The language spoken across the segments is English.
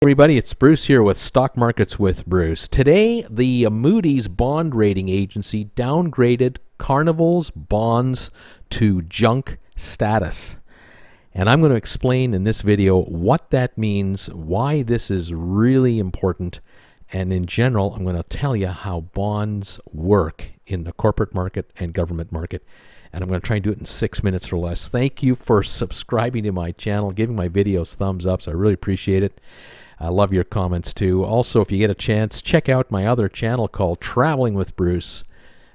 Everybody, it's Bruce here with Stock Markets with Bruce. Today, the Moody'S bond rating agency downgraded Carnival's bonds to junk status. And I'm going to explain in this video what that means, why this is really important, and in general, I'm going to tell you how bonds work in the corporate market and government market. And I'm going to try and do it in 6 minutes or less. Thank you for subscribing to my channel, giving my videos thumbs ups. I really appreciate it. I love your comments too. Also, if you get a chance, check out my other channel called Traveling with Bruce.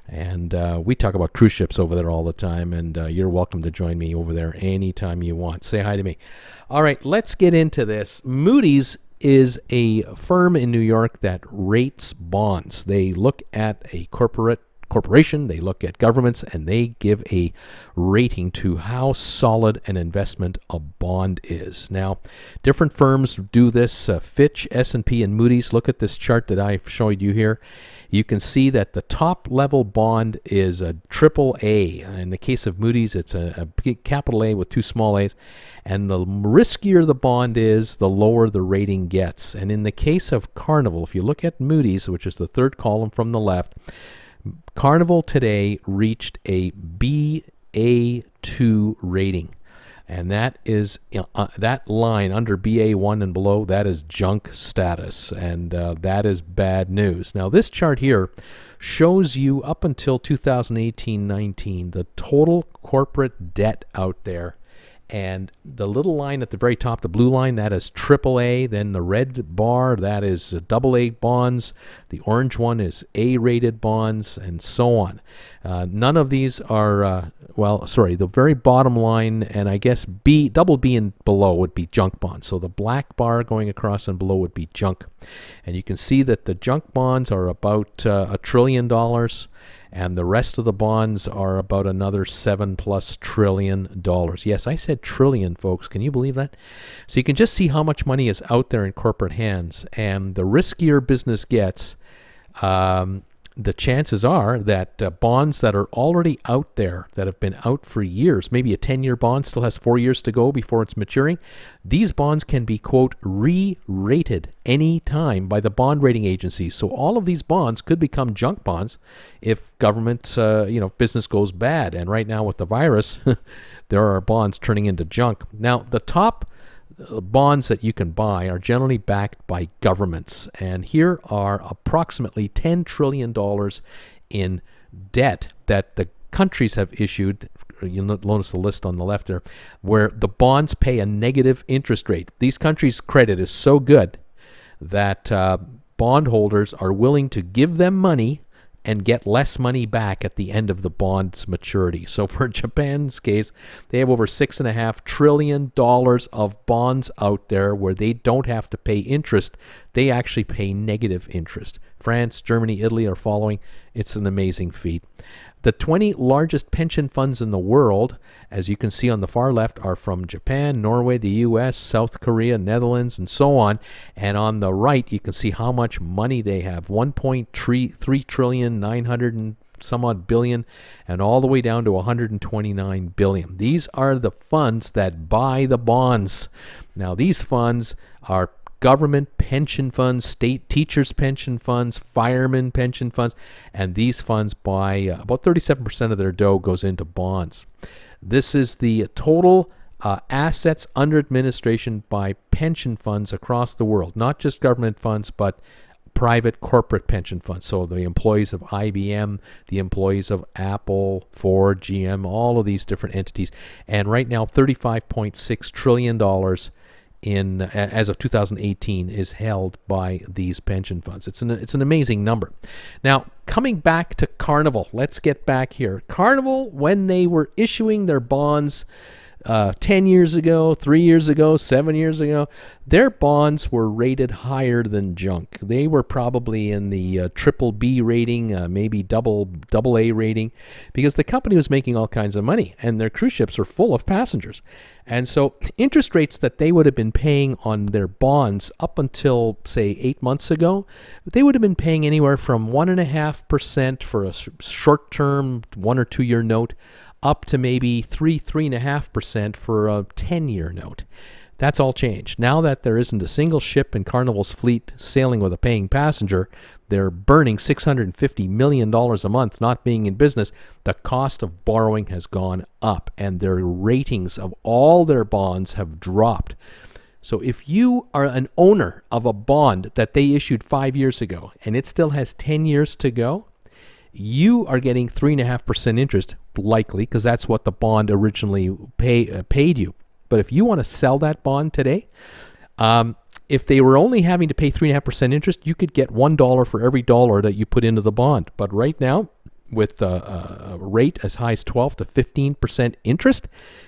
And we talk about cruise ships over there all the time. And you're welcome to join me over there anytime you want. Say hi to me. All right, let's get into this. Moody'S is a firm in New York that rates bonds. They look at a corporation, they look at governments, and they give a rating to how solid an investment a bond is. Now, different firms do this. Fitch, S&P, and Moody'S. Look at this chart that I've showed you here. You can see that the top level bond is a triple A. In the case of Moody'S, it's a big capital A with two small A's. And the riskier the bond is, the lower the rating gets. And in the case of Carnival, if you look at Moody'S, which is the third column from the left, Carnival today reached a BA2 rating, and that is that line under BA1 and below, that is junk status, and that is bad news. Now, this chart here shows you up until 2018-19 the total corporate debt out there. And the little line at the very top, the blue line, that is AAA. Then the red bar, that is AA bonds. The orange one is A-rated bonds, and so on. None of these are, the very bottom line, and I guess double B and below would be junk bonds. So the black bar going across and below would be junk. And you can see that the junk bonds are about $1 trillion. And the rest of the bonds are about another $7+ trillion. Yes, I said trillion, folks. Can you believe that? So you can just see how much money is out there in corporate hands. And the riskier business gets, the chances are that bonds that are already out there, that have been out for years, maybe a 10-year bond still has 4 years to go before it's maturing, these bonds can be, quote, re-rated any time by the bond rating agencies. So all of these bonds could become junk bonds if government, business goes bad. And right now with the virus, there are bonds turning into junk. Now, the top bonds that you can buy are generally backed by governments, and here are approximately $10 trillion in debt that the countries have issued. You'll notice the list on the left there, where the bonds pay a negative interest rate. These countries' credit is so good that bondholders are willing to give them money and get less money back at the end of the bond's maturity. So for Japan's case, they have over $6.5 trillion of bonds out there where they don't have to pay interest. They actually pay negative interest. France, Germany, Italy are following. It's an amazing feat. The 20 largest pension funds in the world, as you can see on the far left, are from Japan, Norway, the US, South Korea, Netherlands, and so on. And on the right, you can see how much money they have. 1.3 trillion, 900 and some odd billion, and all the way down to 129 billion. These are the funds that buy the bonds. Now, these funds are government pension funds, state teachers' pension funds, firemen pension funds, and these funds buy about 37% of their dough goes into bonds. This is the total assets under administration by pension funds across the world, not just government funds, but private corporate pension funds. So the employees of IBM, the employees of Apple, Ford, GM, all of these different entities. And right now, $35.6 trillion as of 2018 is held by these pension funds. It's an amazing number. Now, coming back to Carnival, let's get back here. Carnival, when they were issuing their bonds 10 years ago, 3 years ago, 7 years ago, their bonds were rated higher than junk. They were probably in the triple B rating, maybe double A rating, because the company was making all kinds of money, and their cruise ships are full of passengers. And so interest rates that they would have been paying on their bonds up until, say, 8 months ago, they would have been paying anywhere from 1.5% for a short-term 1 or 2 year note up to maybe 3.5% for a 10-year note. That's all changed. Now that there isn't a single ship in Carnival's fleet sailing with a paying passenger, they're burning $650 million a month not being in business. The cost of borrowing has gone up, and their ratings of all their bonds have dropped. So if you are an owner of a bond that they issued 5 years ago and it still has 10 years to go, you are getting 3.5% interest, likely, because that's what the bond originally paid you. But if you want to sell that bond today, if they were only having to pay 3.5% interest, you could get $1 for every dollar that you put into the bond. But right now, with a rate as high as 12 to 15% interest,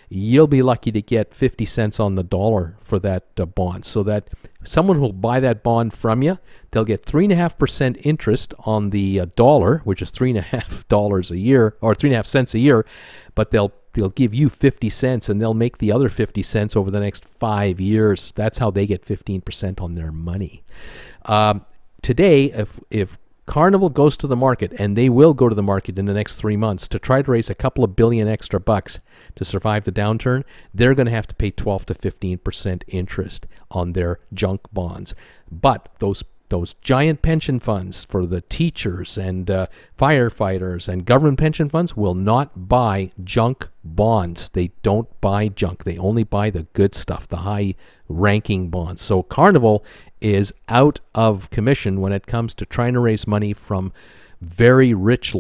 you'll be lucky to get 50 cents on the dollar for that bond. So that someone who will buy that bond from you, they'll get 3.5% interest on the dollar, which is $3.50 a year, or 3.5 cents a year, but they'll give you 50 cents, and they'll make the other 50 cents over the next 5 years. That's how they get 15% on their money. Today, if Carnival goes to the market, and they will go to the market in the next 3 months to try to raise a couple of billion extra bucks to survive the downturn, they're going to have to pay 12 to 15% interest on their junk bonds. But those giant pension funds for the teachers and firefighters and government pension funds will not buy junk bonds. They don't buy junk. They only buy the good stuff, the high-ranking bonds. So Carnival is out of commission when it comes to trying to raise money from very rich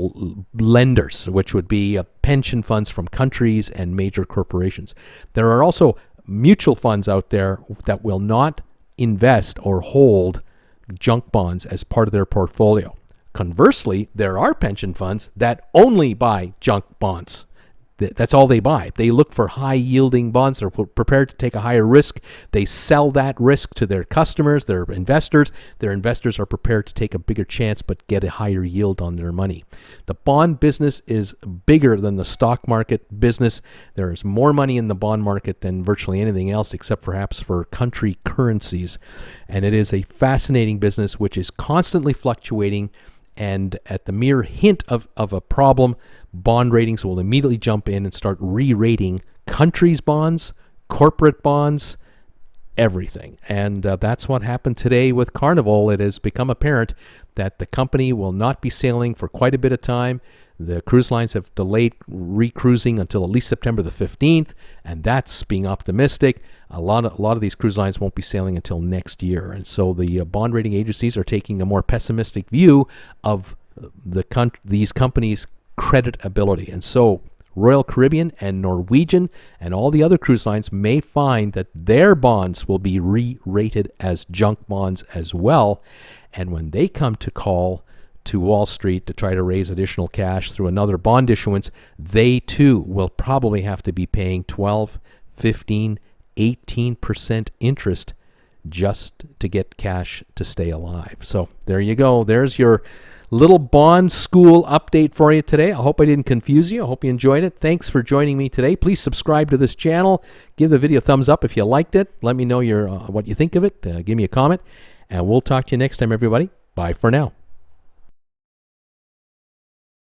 lenders, which would be pension funds from countries and major corporations. There are also mutual funds out there that will not invest or hold junk bonds as part of their portfolio. Conversely, there are pension funds that only buy junk bonds. That's all they buy. They look for high-yielding bonds. They're prepared to take a higher risk. They sell that risk to their customers, their investors. Their investors are prepared to take a bigger chance but get a higher yield on their money. The bond business is bigger than the stock market business. There is more money in the bond market than virtually anything else, except perhaps for country currencies. And it is a fascinating business which is constantly fluctuating. And at the mere hint of a problem, bond ratings will immediately jump in and start re-rating countries' bonds, corporate bonds, everything. And that's what happened today with Carnival. It has become apparent that the company will not be sailing for quite a bit of time. The cruise lines have delayed recruising until at least September the 15th, and that's being optimistic. A lot of these cruise lines won't be sailing until next year. And so the bond rating agencies are taking a more pessimistic view of these companies' creditability. And so Royal Caribbean and Norwegian and all the other cruise lines may find that their bonds will be re-rated as junk bonds as well. And when they come to call to Wall Street to try to raise additional cash through another bond issuance, they too will probably have to be paying 12, 15, 18% interest just to get cash to stay alive. So there you go. There's your little bond school update for you today. I hope I didn't confuse you. I hope you enjoyed it. Thanks for joining me today. Please subscribe to this channel. Give the video a thumbs up if you liked it. Let me know what you think of it. Give me a comment. And we'll talk to you next time, everybody. Bye for now.